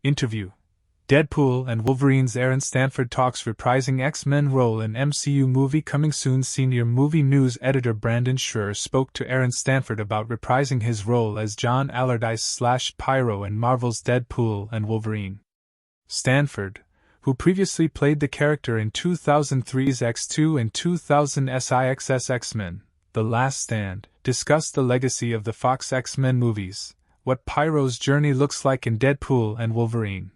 Interview. Deadpool and Wolverine's Aaron Stanford talks reprising X-Men role in MCU movie coming soon. Senior movie news editor Brandon Schreur spoke to Aaron Stanford about reprising his role as John Allerdyce / Pyro in Marvel's Deadpool and Wolverine. Stanford, who previously played the character in 2003's X2 and 2000's IXS X-Men, The Last Stand, discussed the legacy of the Fox X-Men movies, what Pyro's journey looks like in Deadpool and Wolverine,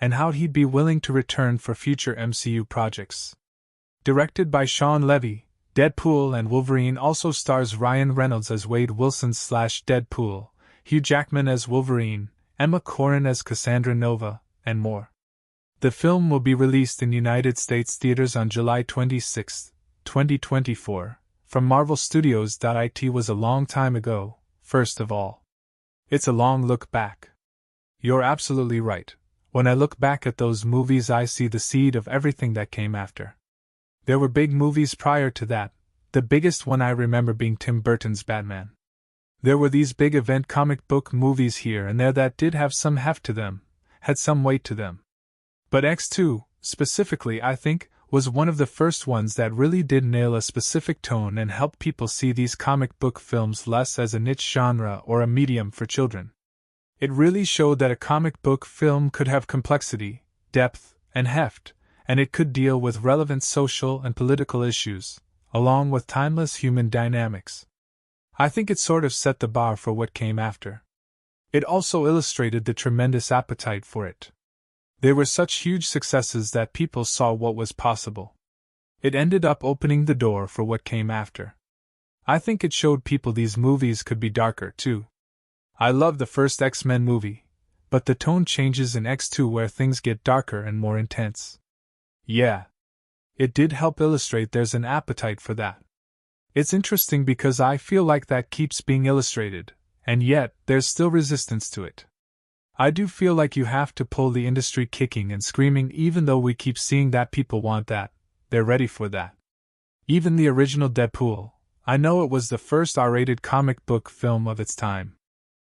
and how he'd be willing to return for future MCU projects. Directed by Shawn Levy, Deadpool and Wolverine also stars Ryan Reynolds as Wade Wilson / Deadpool, Hugh Jackman as Wolverine, Emma Corrin as Cassandra Nova, and more. The film will be released in United States theaters on July 26, 2024, from Marvel Studios. It was a long time ago, first of all. It's a long look back. You're absolutely right. When I look back at those movies, I see the seed of everything that came after. There were big movies prior to that, the biggest one I remember being Tim Burton's Batman. There were these big event comic book movies here and there that did have some heft to them, had some weight to them. But X2, specifically, I think, was one of the first ones that really did nail a specific tone and help people see these comic book films less as a niche genre or a medium for children. It really showed that a comic book film could have complexity, depth, and heft, and it could deal with relevant social and political issues, along with timeless human dynamics. I think it sort of set the bar for what came after. It also illustrated the tremendous appetite for it. They were such huge successes that people saw what was possible. It ended up opening the door for what came after. I think it showed people these movies could be darker, too. I love the first X-Men movie, but the tone changes in X2 where things get darker and more intense. Yeah. It did help illustrate there's an appetite for that. It's interesting because I feel like that keeps being illustrated, and yet there's still resistance to it. I do feel like you have to pull the industry kicking and screaming even though we keep seeing that people want that, they're ready for that. Even the original Deadpool, I know it was the first R-rated comic book film of its time.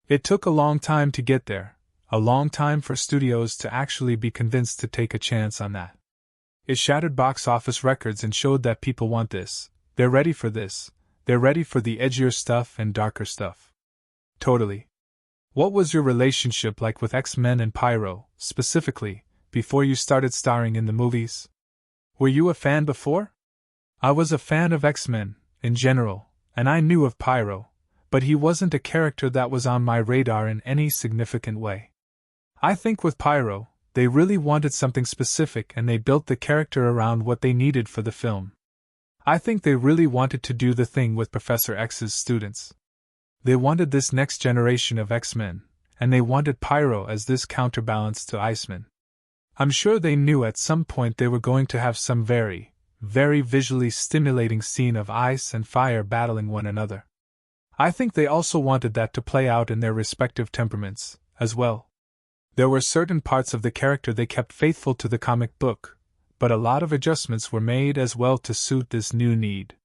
It took a long time to get there, a long time for studios to actually be convinced to take a chance on that. It shattered box office records and showed that people want this, they're ready for this, they're ready for the edgier stuff and darker stuff. Totally. What was your relationship like with X-Men and Pyro, specifically, before you started starring in the movies? Were you a fan before? I was a fan of X-Men, in general, and I knew of Pyro, but he wasn't a character that was on my radar in any significant way. I think with Pyro, they really wanted something specific and they built the character around what they needed for the film. I think they really wanted to do the thing with Professor X's students. They wanted this next generation of X-Men, and they wanted Pyro as this counterbalance to Iceman. I'm sure they knew at some point they were going to have some very, very visually stimulating scene of ice and fire battling one another. I think they also wanted that to play out in their respective temperaments, as well. There were certain parts of the character they kept faithful to the comic book, but a lot of adjustments were made as well to suit this new need.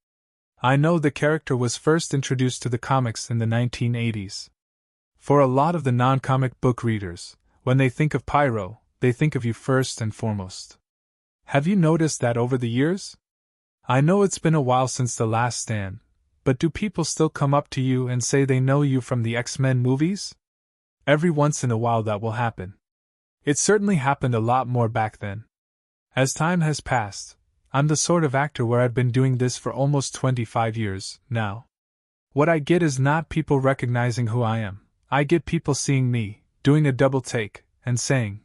I know the character was first introduced to the comics in the 1980s. For a lot of the non-comic book readers, when they think of Pyro, they think of you first and foremost. Have you noticed that over the years? I know it's been a while since The Last Stand, but do people still come up to you and say they know you from the X-Men movies? Every once in a while that will happen. It certainly happened a lot more back then. As time has passed, I'm the sort of actor where I've been doing this for almost 25 years, now. What I get is not people recognizing who I am. I get people seeing me, doing a double take, and saying,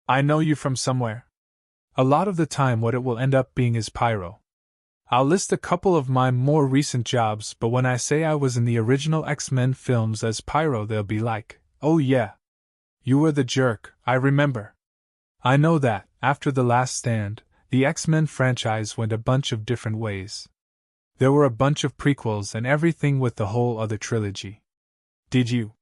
I know you from somewhere. A lot of the time what it will end up being is Pyro. I'll list a couple of my more recent jobs, but when I say I was in the original X-Men films as Pyro, they'll be like, oh yeah. You were the jerk, I remember. I know that, after The Last Stand, the X-Men franchise went a bunch of different ways. There were a bunch of prequels and everything with the whole other trilogy. Did you?